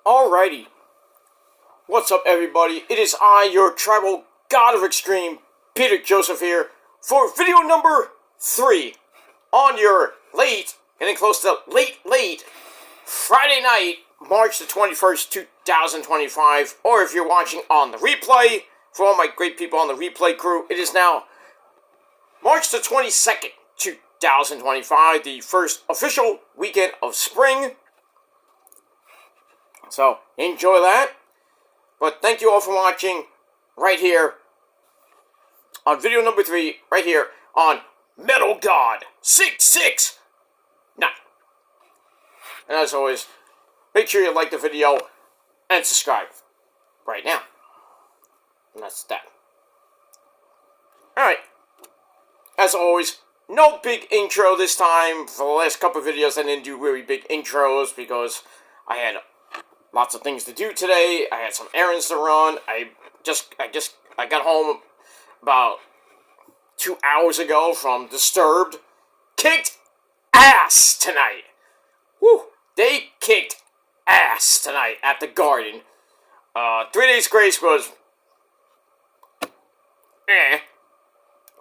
Alrighty. What's up, everybody? It is I, your tribal god of extreme, Peter Joseph here, for video number 3 on your getting close to late Friday night, March the 21st, 2025, or if you're watching on the replay, for all my great people on the replay crew, it is now March the 22nd, 2025, the first official weekend of spring. So, enjoy that. But thank you all for watching right here on video number 3, right here on Metal God 669. And as always, make sure you like the video and subscribe right now. And that's that. Alright. As always, no big intro this time. For the last couple of videos, I didn't do really big intros because I had lots of things to do today. I had some errands to run. I got home about 2 hours ago from Disturbed. Kicked ass tonight. Woo! They kicked ass tonight at the Garden. 3 Days Grace was It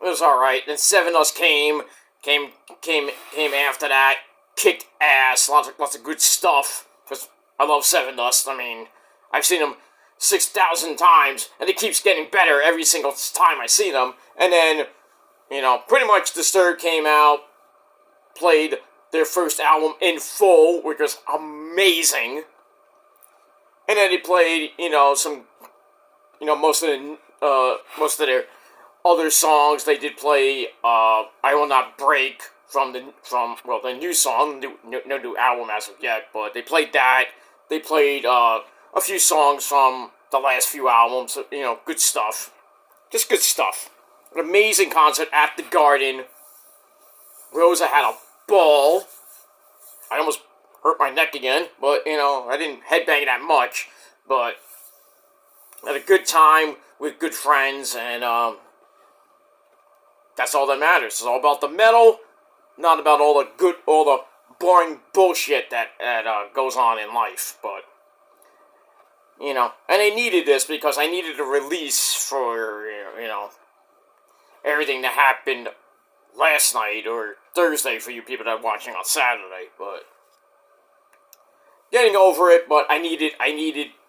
was alright. Then Seven Us came after that. Kicked ass. Lots of good stuff. I love Seven Dust. I mean, I've seen them 6,000 times, and it keeps getting better every single time I see them. And then, pretty much Disturbed came out, played their first album in full, which was amazing. And then they played, most of their other songs. They did play "I Will Not Break" from the new song, no new album as of yet, but they played that. They played a few songs from the last few albums, good stuff. Just good stuff. An amazing concert at the Garden. Rosa had a ball. I almost hurt my neck again, but, I didn't headbang that much, but had a good time with good friends, and that's all that matters. It's all about the metal, not about all the boring bullshit that goes on in life, but, and I needed this because I needed a release for, everything that happened last night, or Thursday for you people that are watching on Saturday, but getting over it, but I needed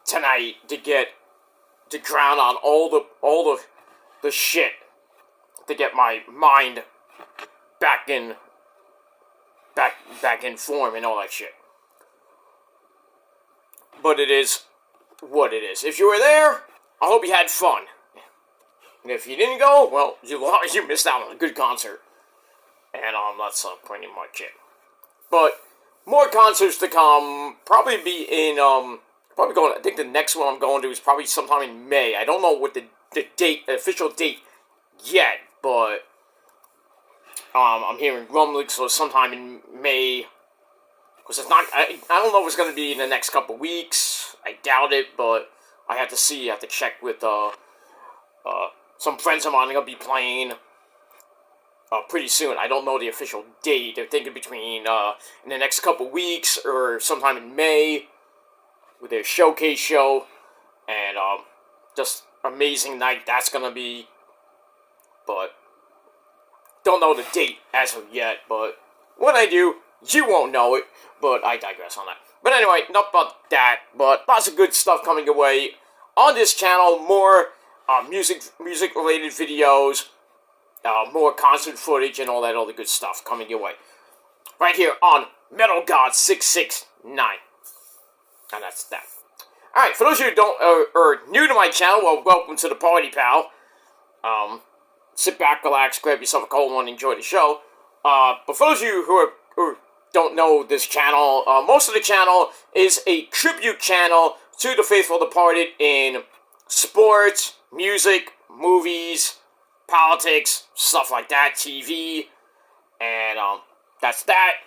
tonight to drown on all the shit, to get my mind back in form and all that shit. But it is what it is. If you were there, I hope you had fun. And if you didn't go, well, you missed out on a good concert. And that's pretty much it. But more concerts to come. Probably be in I think the next one I'm going to is probably sometime in May. I don't know what the official date yet, but I'm hearing rumblings, so sometime in May. Because it's not, I don't know if it's going to be in the next couple weeks. I doubt it, but I have to see. I have to check with some friends of mine are going to be playing pretty soon. I don't know the official date. They're thinking between in the next couple weeks or sometime in May with their showcase show. And just amazing night that's going to be. But don't know the date as of yet, but when I do, you won't know it, but I digress on that. But anyway, enough about that, but lots of good stuff coming your way on this channel. More music-related videos, more concert footage, and all that other good stuff coming your way. Right here on Metal God 669. And that's that. Alright, for those of you who are new to my channel, well, welcome to the party, pal. Sit back, relax, grab yourself a cold one, enjoy the show. But for those of you who don't know this channel, most of the channel is a tribute channel to the faithful departed in sports, music, movies, politics, stuff like that, TV, and that's that.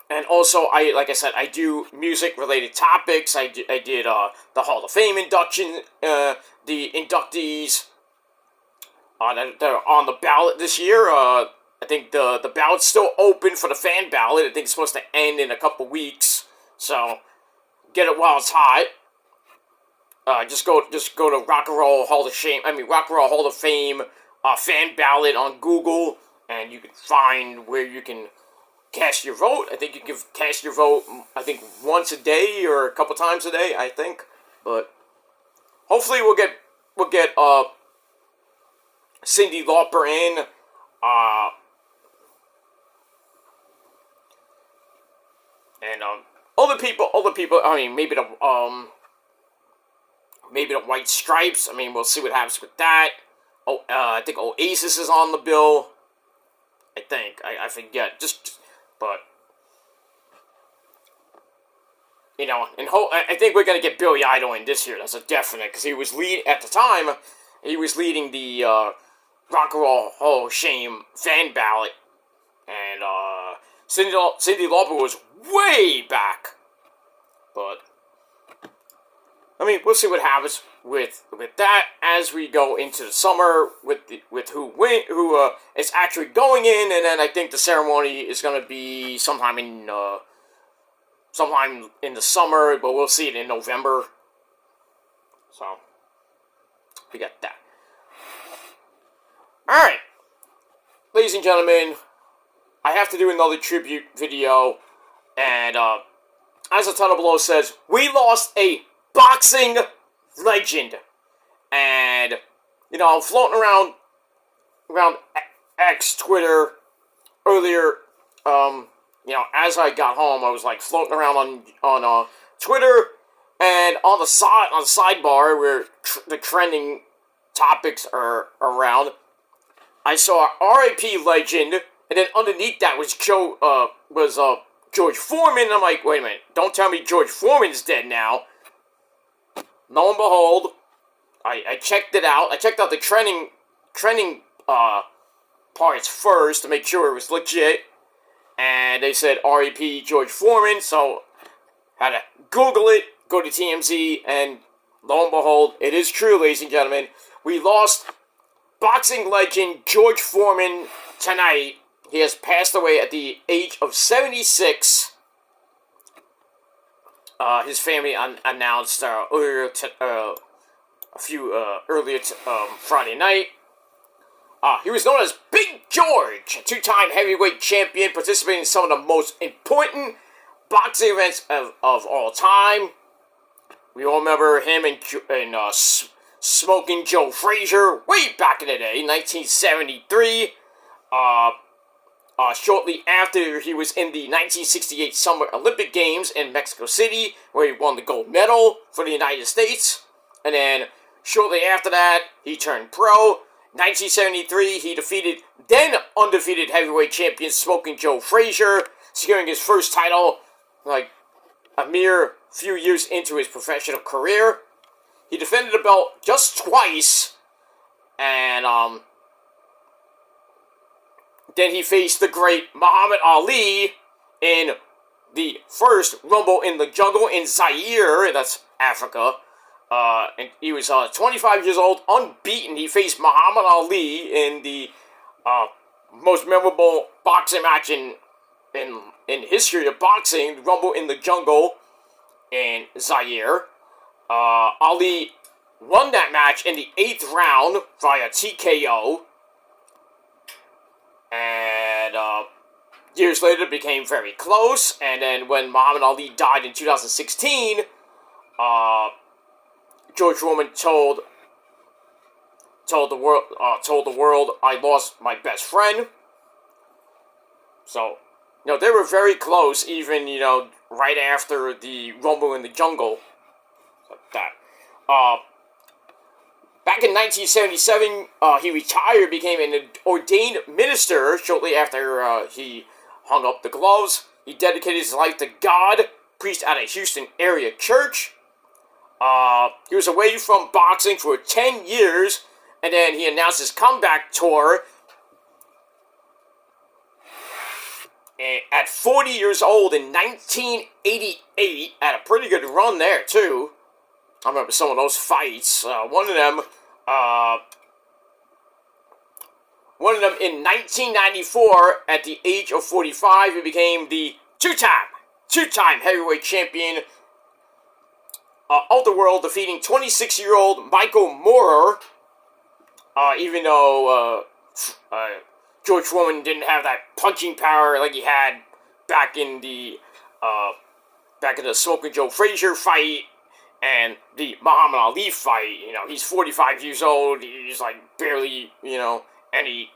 And also, like I said, I do music-related topics. I did the Hall of Fame induction, the inductees that are on the ballot this year. I think the ballot's still open for the fan ballot. I think it's supposed to end in a couple weeks. So, get it while it's hot. Just go to Rock and Roll Hall of Shame. Rock and Roll Hall of Fame fan ballot on Google, and you can find where you can cast your vote. I think you can cast your vote, I think, once a day or a couple times a day, I think. But hopefully we'll get Cyndi Lauper in. And other people. Maybe the White Stripes. We'll see what happens with that. I think Oasis is on the bill. I think I forget. But I think we're gonna get Billy Idol in this year. That's a definite, because he was at the time. He was leading the Rock and Roll Hall of Shame fan ballot, and Cyndi Lauper was way back. But we'll see what happens with that as we go into the summer with who is actually going in, and then I think the ceremony is going to be sometime in the summer, but we'll see it in November. So we got that. All right, ladies and gentlemen, I have to do another tribute video, and as the title below says, we lost a boxing legend. And I'm floating around X, Twitter earlier. As I got home, I was like floating around on Twitter, and on the sidebar where the trending topics are around, I saw R.I.P. legend, and then underneath that was George Foreman. And I'm like, wait a minute, don't tell me George Foreman's dead now. Lo and behold, I checked it out. I checked out the trending parts first to make sure it was legit, and they said R.I.P. George Foreman. So had to Google it, go to TMZ, and lo and behold, it is true, ladies and gentlemen. We lost boxing legend George Foreman tonight. He has passed away at the age of 76. His family announced earlier Friday night. He was known as Big George, a two-time heavyweight champion, participating in some of the most important boxing events of all time. We all remember him and Smoking Joe Frazier way back in the day, 1973. Shortly after, he was in the 1968 Summer Olympic Games in Mexico City, where he won the gold medal for the United States. And then, shortly after that, he turned pro. 1973, he defeated then undefeated heavyweight champion Smoking Joe Frazier, securing his first title, like a mere few years into his professional career. He defended the belt just twice, and then he faced the great Muhammad Ali in the first Rumble in the Jungle in Zaire, that's Africa. And he was 25 years old, unbeaten. He faced Muhammad Ali in the most memorable boxing match in history of boxing, Rumble in the Jungle in Zaire. Ali won that match in the 8th round via TKO. And years later, it became very close. And then when Muhammad Ali died in 2016, George Foreman told the world, I lost my best friend. So, they were very close, even, right after the Rumble in the Jungle. Like that. Back in 1977, he retired, became an ordained minister shortly after he hung up the gloves. He dedicated his life to God, preached at a Houston area church. He was away from boxing for 10 years, and then he announced his comeback tour at 40 years old in 1988. Had a pretty good run there, too. I remember some of those fights. One of them in 1994, at the age of 45, he became the two-time heavyweight champion, of the world, defeating 26-year-old Michael Moorer. Even though George Foreman didn't have that punching power like he had back in the Smoking Joe Frazier fight and the Muhammad Ali fight. You know, he's 45 years old. He's like barely, you know, any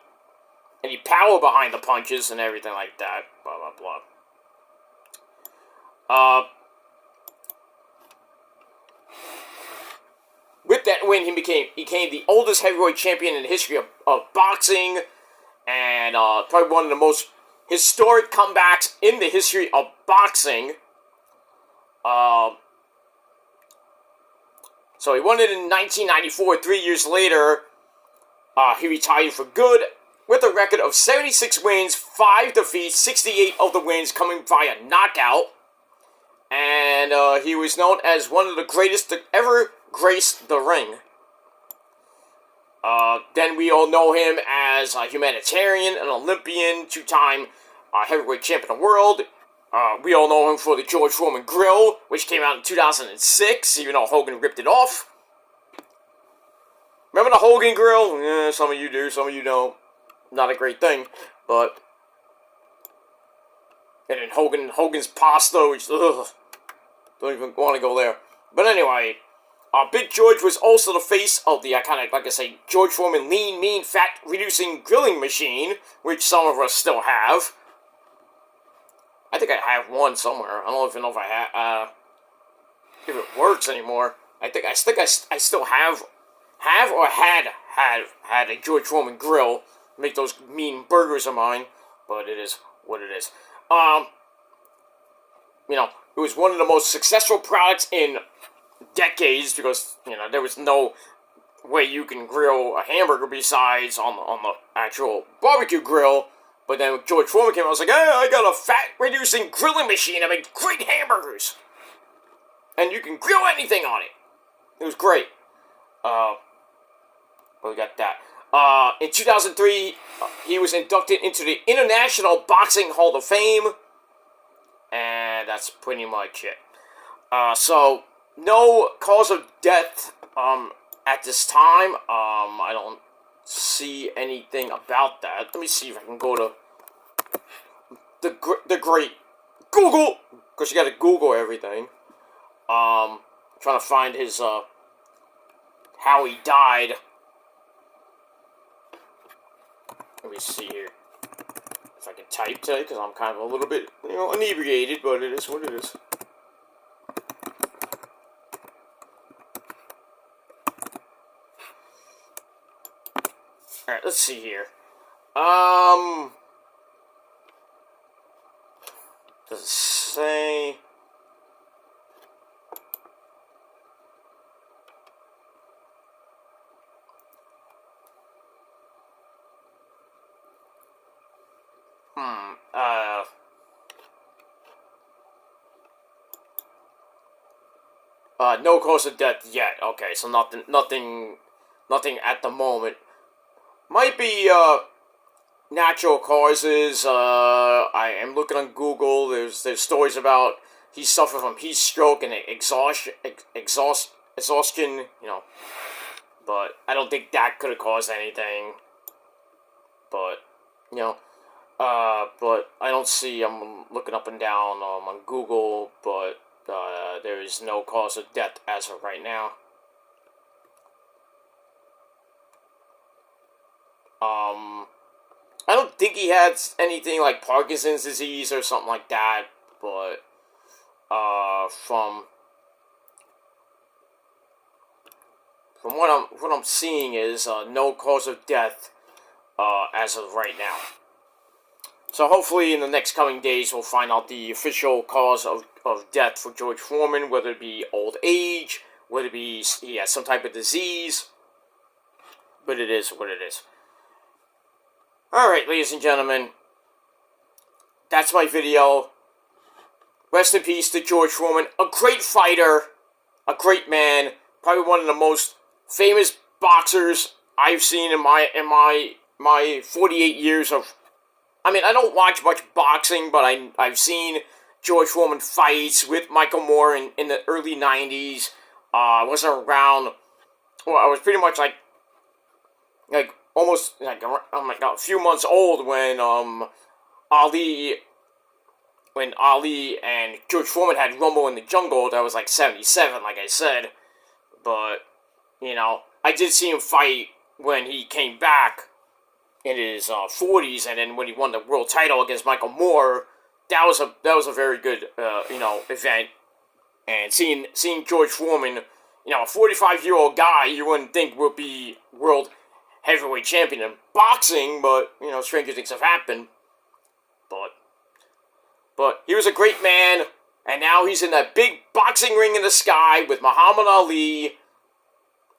power behind the punches and everything like that. Blah blah blah. With that win, he became the oldest heavyweight champion in the history of boxing, and probably one of the most historic comebacks in the history of boxing. So he won it in 1994. 3 years later, he retired for good with a record of 76 wins, 5 defeats, 68 of the wins coming via knockout. And he was known as one of the greatest to ever grace the ring. Then we all know him as a humanitarian, an Olympian, 2-time heavyweight champion of the world. We all know him for the George Foreman grill, which came out in 2006, even though Hogan ripped it off. Remember the Hogan grill? Yeah, some of you do, some of you don't. Not a great thing, but... And then Hogan's pasta, which, ugh, don't even want to go there. But anyway, Big George was also the face of the iconic, like I say, George Foreman lean, mean, fat-reducing grilling machine, which some of us still have. I think I have one somewhere. I don't know if I have, if it works anymore. I still have or had a George Foreman grill. Make those mean burgers of mine, but it is what it is. You know, it was one of the most successful products in decades because, you know, there was no way you can grill a hamburger besides on the actual barbecue grill. But then when George Foreman came out, I was like, hey, I got a fat-reducing grilling machine that makes great hamburgers. And you can grill anything on it. It was great. But we got that. In 2003, he was inducted into the International Boxing Hall of Fame. And that's pretty much it. So, no cause of death at this time. I don't see anything about that. Let me see if I can go to the great Google, because you got to Google everything. Trying to find his how he died. Let me see here if I can type today, because I'm kind of a little bit, you know, inebriated, but it is what it is. Alright, let's see here. Does it say... no cause of death yet. Okay, so nothing at the moment. Might be, natural causes. I am looking on Google. There's stories about he suffered from heat stroke and exhaustion, you know. But I don't think that could have caused anything. But, you know, but I don't see, I'm looking up and down on Google, but there is no cause of death as of right now. I don't think he had anything like Parkinson's disease or something like that, but from what I'm seeing is no cause of death as of right now. So hopefully in the next coming days we'll find out the official cause of death for George Foreman, whether it be old age, whether it be he has some type of disease, but it is what it is. Alright, ladies and gentlemen, that's my video. Rest in peace to George Foreman, a great fighter, a great man, probably one of the most famous boxers I've seen in my 48 years of... I mean, I don't watch much boxing, but I've seen George Foreman fights with Michael Moore in the early 90s, I was around. Well, I was pretty much like almost like a few months old when Ali and George Foreman had Rumble in the Jungle. That was like 77, like I said. But I did see him fight when he came back in his 40s, and then when he won the world title against Michael Moore. That was a very good event. And seeing George Foreman, a 45-year-old guy, you wouldn't think would be world heavyweight champion in boxing, but stranger things have happened. But he was a great man, and now he's in that big boxing ring in the sky with Muhammad Ali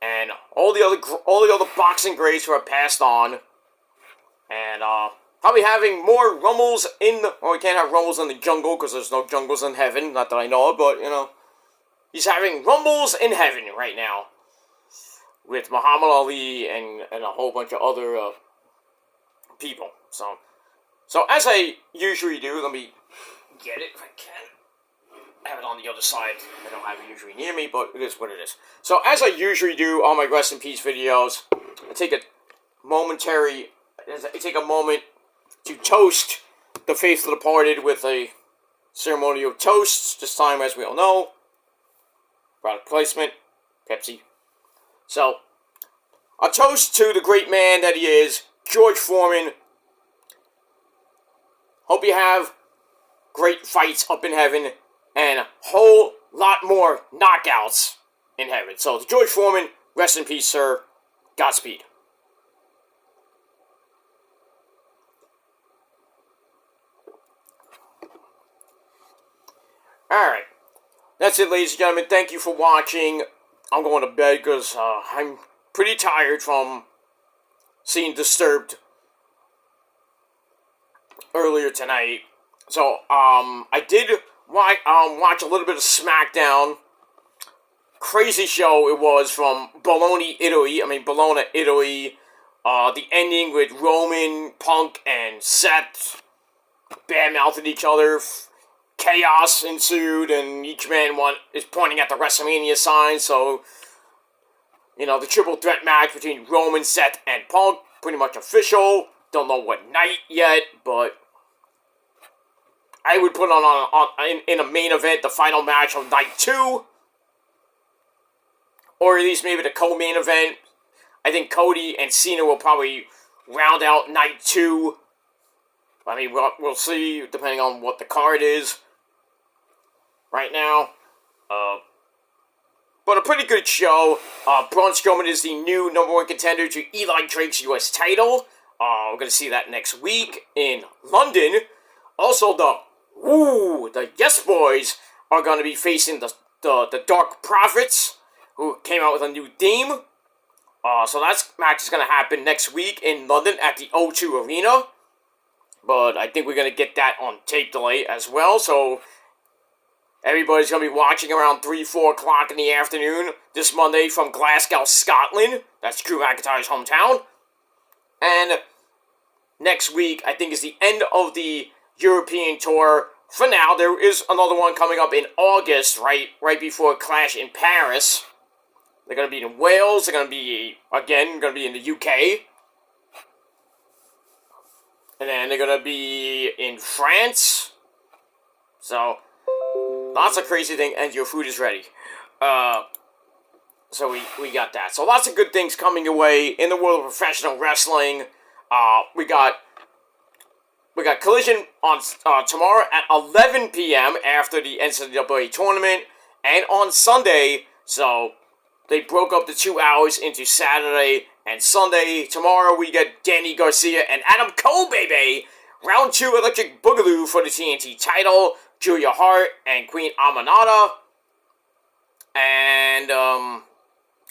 and all the other boxing greats who are passed on, and probably having more rumbles we can't have rumbles in the jungle because there's no jungles in heaven, not that I know of, but he's having rumbles in heaven right now with Muhammad Ali and a whole bunch of other people. So as I usually do, let me get it if I can. I have it on the other side. I don't have it usually near me, but it is what it is. So as I usually do on my Rest in Peace videos, I take a moment to toast the faithful departed with a ceremonial toast. This time, as we all know, product placement, Pepsi. So, a toast to the great man that he is, George Foreman. Hope you have great fights up in heaven and a whole lot more knockouts in heaven. So, George Foreman, rest in peace, sir. Godspeed. Alright. That's it, ladies and gentlemen. Thank you for watching. I'm going to bed because I'm pretty tired from seeing Disturbed earlier tonight. So, I did watch a little bit of SmackDown. Crazy show it was from Bologna, Italy. The ending with Roman, Punk, and Seth bad-mouthing each other. Chaos ensued, and each man is pointing at the WrestleMania sign, so, the triple threat match between Roman, Seth, and Punk, pretty much official. Don't know what night yet, but I would put in a main event the final match of night 2, or at least maybe the co-main event. I think Cody and Cena will probably round out night 2. I mean, we'll see, depending on what the card is right now. But a pretty good show. Braun Strowman is the new #1 contender to Eli Drake's U.S. title. We're going to see that next week in London. Also, the Yes Boys are going to be facing the Dark Prophets, who came out with a new theme. So that match is going to happen next week in London at the O2 Arena. But I think we're going to get that on tape delay as well. So everybody's going to be watching around 3-4 o'clock in the afternoon this Monday from Glasgow, Scotland. That's Drew McIntyre's hometown. And next week, I think, is the end of the European tour. For now, there is another one coming up in August, right before Clash in Paris. They're going to be in Wales. They're going to be in the UK. And then they're going to be in France. So, lots of crazy things, and your food is ready. So we got that. So lots of good things coming your way in the world of professional wrestling. We got Collision on tomorrow at 11 p.m. after the NCAA tournament, and on Sunday. So they broke up the 2 hours into Saturday and Sunday. Tomorrow we get Danny Garcia and Adam Cole, baby. Round 2 Electric Boogaloo for the TNT title. Julia Hart and Queen Amanada. And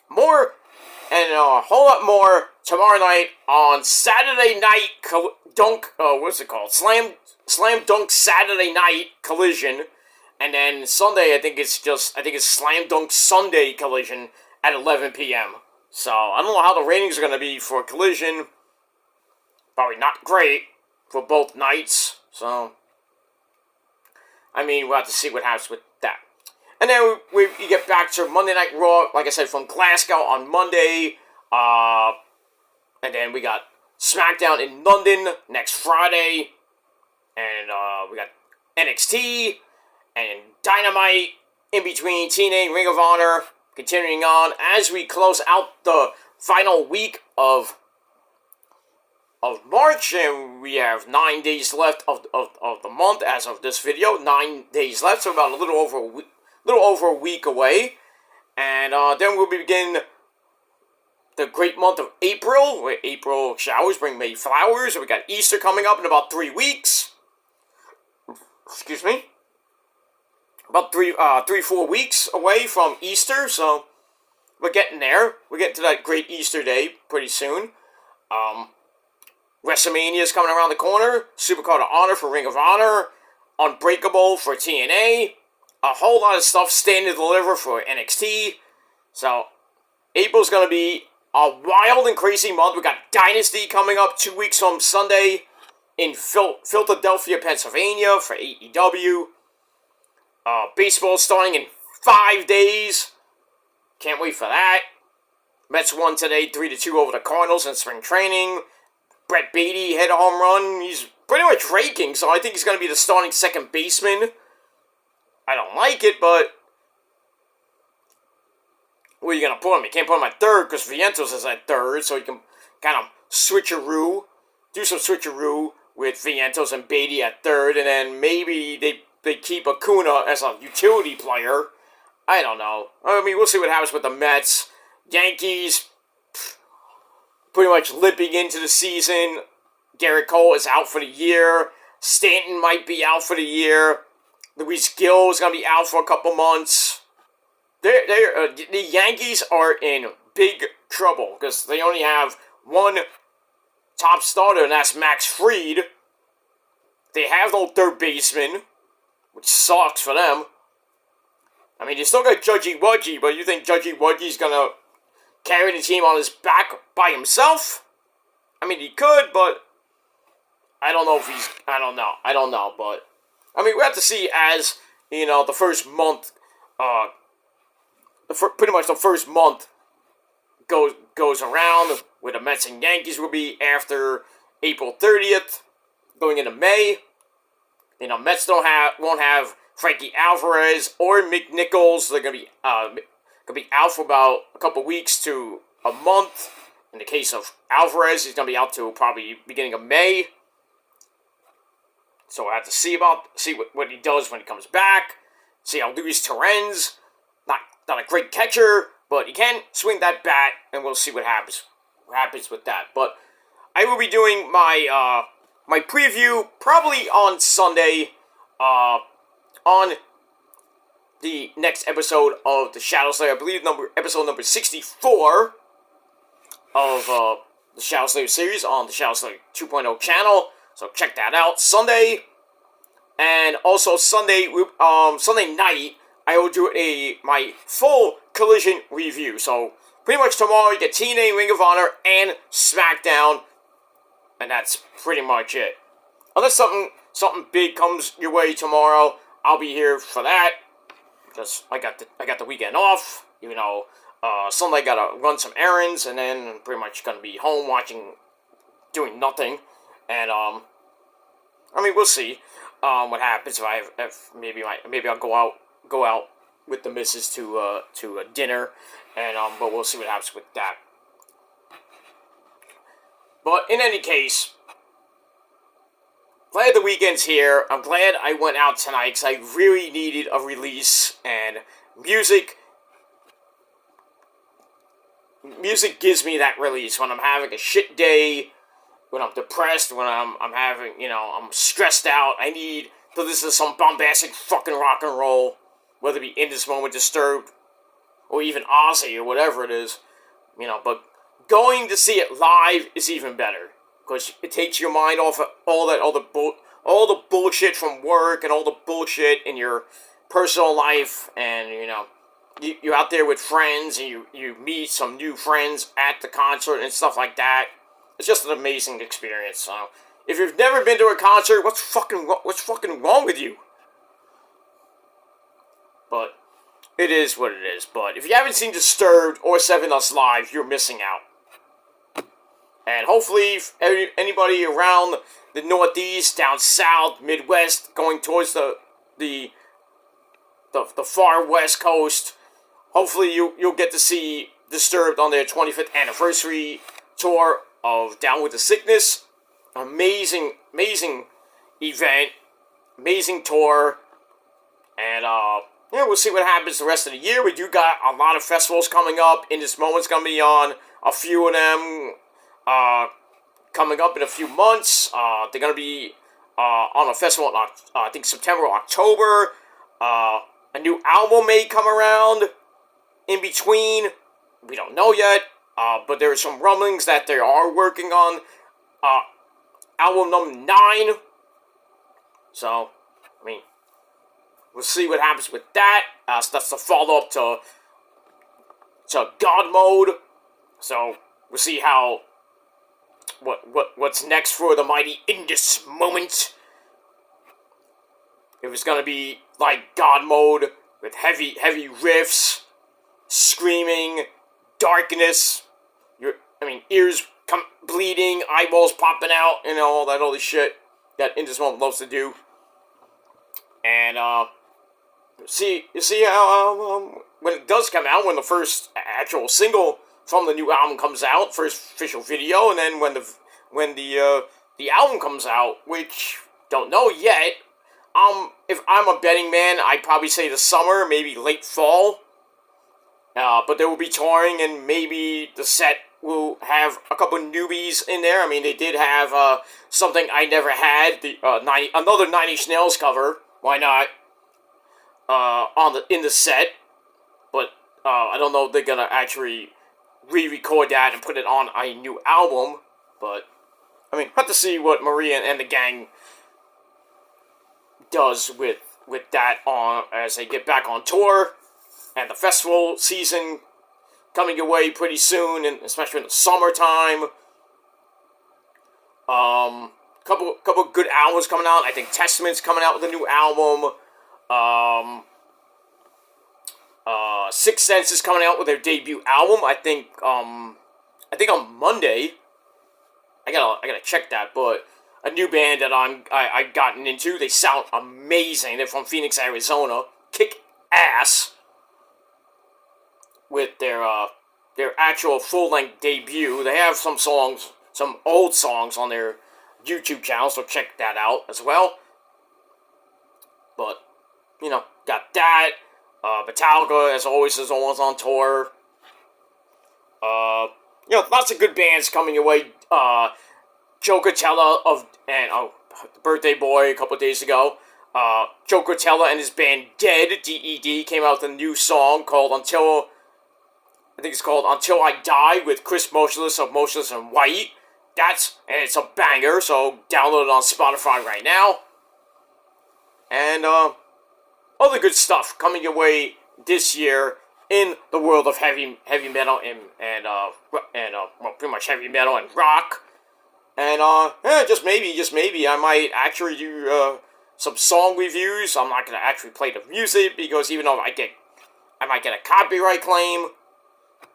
more, and a whole lot more tomorrow night on Saturday Night Slam Dunk Saturday Night Collision. And then Sunday, I think it's Slam Dunk Sunday Collision at 11 p.m. So, I don't know how the ratings are going to be for Collision. Probably not great for both nights. So, I mean, we'll have to see what happens with that. And then we get back to Monday Night Raw, like I said, from Glasgow on Monday. And then we got SmackDown in London next Friday. And we got NXT and Dynamite in between TNA and Ring of Honor. Continuing on as we close out the final week of March, and we have 9 days left of the month as of this video. 9 days left, so about a little over a week away, and then we'll begin the great month of April, where April showers bring May flowers. And we got Easter coming up in about 3 weeks. Excuse me. About 4 weeks away from Easter, so we're getting there. We're getting to that great Easter day pretty soon. WrestleMania is coming around the corner. Supercard of Honor for Ring of Honor. Unbreakable for TNA. A whole lot of stuff Stand and Deliver for NXT. So, April's going to be a wild and crazy month. We got Dynasty coming up 2 weeks from Sunday in Philadelphia, Pennsylvania for AEW. Baseball starting in 5 days. Can't wait for that. Mets won today 3-2 over the Cardinals in spring training. Brett Beatty hit a home run. He's pretty much raking, so I think he's going to be the starting second baseman. I don't like it, but where are you going to put him? You can't put him at third because Vientos is at third, so you can kind of do some switcheroo with Vientos and Beatty at third, and then maybe they keep Acuna as a utility player. I don't know. I mean, we'll see what happens with the Mets. Yankees, pretty much limping into the season. Garrett Cole is out for the year. Stanton might be out for the year. Luis Gil is going to be out for a couple months. The Yankees are in big trouble because they only have one top starter, and that's Max Fried. They have no third baseman, which sucks for them. I mean, you still got Judgy Wudgy, but you think Judgy Wudgy's going to carry the team on his back by himself? I mean, he could, but I don't know if he's... I don't know, but... I mean, we have to see as, the first month... pretty much the first month goes around, where the Mets and Yankees will be after April 30th, going into May. Mets won't have Frankie Alvarez or Mick Nichols. They're gonna be out for about a couple weeks to a month. In the case of Alvarez, he's gonna be out till probably beginning of May. So I have to see what he does when he comes back. See how Luis Torrens, not a great catcher, but he can swing that bat, and we'll see what happens with that. But I will be doing my my preview probably on Sunday, on the next episode of the Shadow Slayer. I believe episode number 64 of the Shadow Slayer series on the Shadow Slayer 2.0 channel. So check that out Sunday, and also Sunday night I will do my full Collision review. So pretty much tomorrow you get TNA, Ring of Honor, and SmackDown, and that's pretty much it. Unless something big comes your way tomorrow, I'll be here for that because I got the weekend off. Sunday I gotta run some errands, and then I'm pretty much gonna be home doing nothing. And I mean, we'll see what happens if maybe I'll go out with the missus to a dinner, and but we'll see what happens with that. But in any case, glad the weekend's here. I'm glad I went out tonight because I really needed a release, and music gives me that release when I'm having a shit day, when I'm depressed, when I'm having, I'm stressed out. I need to listen to some bombastic fucking rock and roll, whether it be In This Moment, Disturbed, or even Ozzy, or whatever it is, but going to see it live is even better, because it takes your mind off of all the bullshit from work, and all the bullshit in your personal life, and, you're out there with friends, and you meet some new friends at the concert, and stuff like that. It's just an amazing experience. So, if you've never been to a concert, what's fucking wrong with you? But it is what it is. But if you haven't seen Disturbed or Seven Us Live, you're missing out. And hopefully, if anybody around the Northeast, down South, Midwest, going towards the far West Coast, hopefully you'll get to see Disturbed on their 25th anniversary tour of Down with the Sickness. Amazing event, amazing tour, and we'll see what happens the rest of the year. We do got a lot of festivals coming up. In This Moment's gonna be on a few of them coming up in a few months. They're gonna be on a festival in I think September or October. A new album may come around in between. We don't know yet, but there are some rumblings that they are working on album number 9. So, I mean, we'll see what happens with that. So that's the follow-up to God Mode. So, we'll see how what's next for the mighty In This Moment. If it's gonna be like God Mode with heavy riffs, screaming, darkness, ears bleeding, eyeballs popping out, all that other shit that In This Moment loves to do. And you see how when it does come out, when the first actual single from the new album comes out, first official video, and then when the album comes out, which don't know yet. If I'm a betting man, I'd probably say the summer, maybe late fall. But they will be touring, and maybe the set will have a couple newbies in there. I mean, they did have Something I Never Had, another Nine Inch Nails cover. Why not? In the set, but I don't know if they're gonna actually re-record that and put it on a new album. But I mean, have to see what Maria and the gang does with that on as they get back on tour, and the festival season coming away pretty soon, and especially in the summertime. Couple good albums coming out. I think Testament's coming out with a new album. Sixth Sense is coming out with their debut album. I think on Monday. I gotta check that, but a new band that I've gotten into. They sound amazing. They're from Phoenix, Arizona. Kick ass with their actual full-length debut. They have some old songs on their YouTube channel, so check that out as well. But, got that. Metallica, as always, is always on tour. Lots of good bands coming away. Joe Cortella Birthday Boy a couple days ago. Joe Cortella and his band Dead, D-E-D, came out with a new song called Until I Die with Chris Motionless of Motionless and White. It's a banger, so download it on Spotify right now. And other good stuff coming your way this year in the world of heavy metal and pretty much heavy metal and rock. And just maybe I might actually do some song reviews. I'm not gonna actually play the music because even though I might get a copyright claim,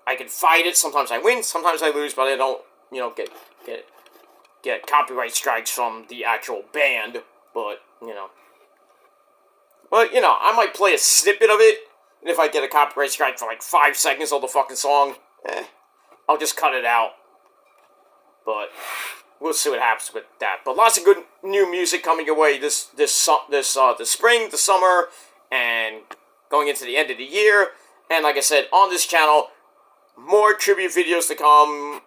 I can fight it. Sometimes I win, sometimes I lose, but I don't get copyright strikes from the actual band. But I might play a snippet of it, and if I get a copyright strike for like 5 seconds of the fucking song, I'll just cut it out. But we'll see what happens with that. But lots of good new music coming your way this spring, the summer, and going into the end of the year. And like I said, on this channel, more tribute videos to come.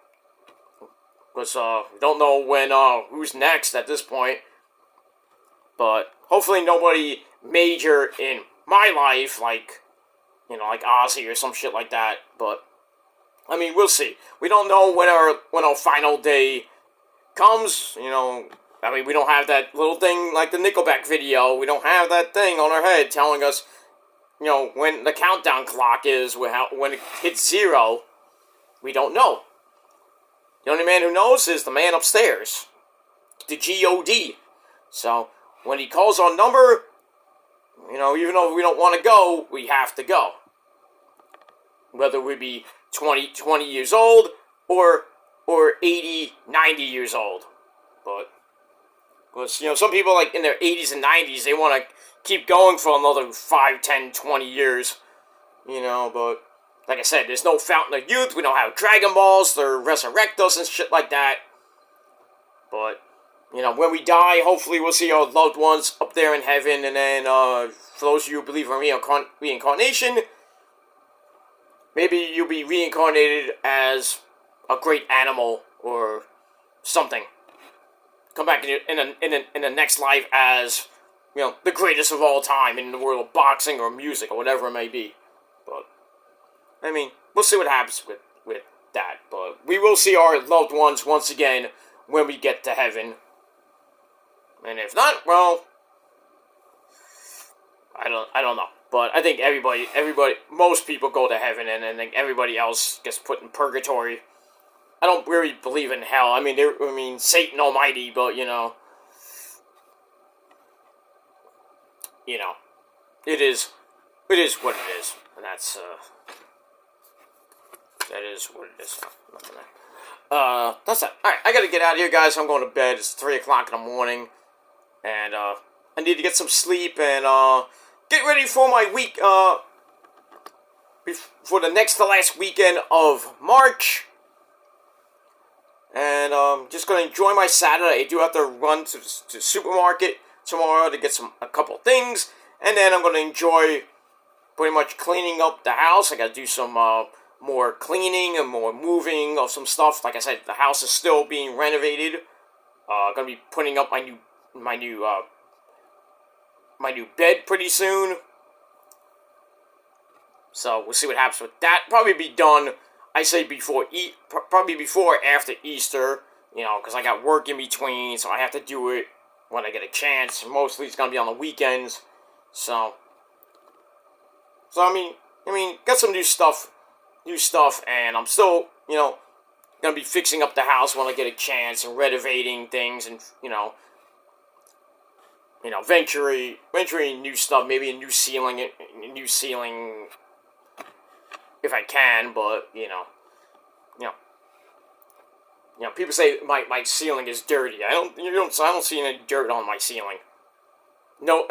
Because we don't know when who's next at this point. But hopefully nobody major in my life, like Ozzy or some shit like that. But I mean, we'll see. We don't know when our final day comes. We don't have that little thing like the Nickelback video. We don't have that thing on our head telling us, when the countdown clock is, when it hits 0. We don't know. The only man who knows is the man upstairs, the G.O.D. So when he calls our number, even though we don't want to go, we have to go. whether we be 20 years old or 80, 90 years old. But, because, some people, like, in their 80s and 90s, they want to keep going for another 5, 10, 20 years, but, like I said, there's no fountain of youth. We don't have Dragon Balls to resurrect us and shit like that. But, when we die, hopefully we'll see our loved ones up there in heaven. And then, for those of you who believe in reincarnation, maybe you'll be reincarnated as a great animal or something. Come back in the next life as, the greatest of all time in the world of boxing or music or whatever it may be. But, we'll see what happens with that. But we will see our loved ones once again when we get to heaven. And if not, well, I don't know. But I think everybody, most people go to heaven, and I think everybody else gets put in purgatory. I don't really believe in hell. Satan Almighty, but it is what it is, and that's that is what it is. That's that. All right, I gotta get out of here, guys. I'm going to bed. It's 3 o'clock in the morning, and I need to get some sleep and get ready for my week. For the next to last weekend of March. And just going to enjoy my Saturday. I do have to run to the supermarket tomorrow to get a couple things. And then I'm going to enjoy pretty much cleaning up the house. I got to do some more cleaning and more moving of some stuff. Like I said, the house is still being renovated. Going to be putting up my new bed pretty soon. So we'll see what happens with that. Probably be done, I say probably before or after Easter, because I got work in between, so I have to do it when I get a chance. Mostly it's going to be on the weekends, so got some new stuff, and I'm still, going to be fixing up the house when I get a chance, and renovating things, and, venturing new stuff, maybe a new ceiling if I can, but, people say my ceiling is dirty. I don't see any dirt on my ceiling. No,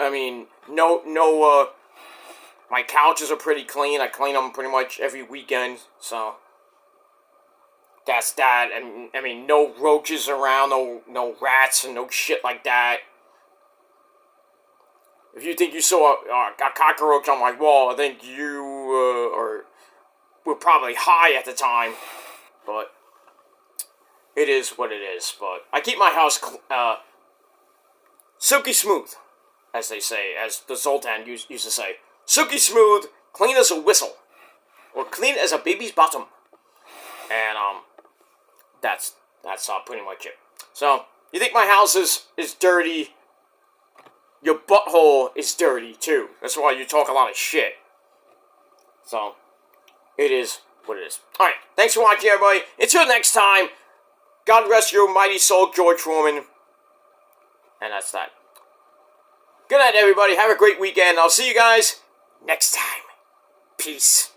my couches are pretty clean. I clean them pretty much every weekend, so that's that. And, no roaches around, no rats and no shit like that. If you think you saw a cockroach on my wall, I think you were probably high at the time, but it is what it is. But I keep my house silky smooth, as they say, as the Zoltan used to say. Silky smooth, clean as a whistle, or clean as a baby's bottom. And that's pretty much it. So you think my house is dirty? Your butthole is dirty too. That's why you talk a lot of shit. So it is what it is. Alright, thanks for watching, everybody. Until next time, God rest your mighty soul, George Foreman. And that's that. Good night, everybody. Have a great weekend. I'll see you guys next time. Peace.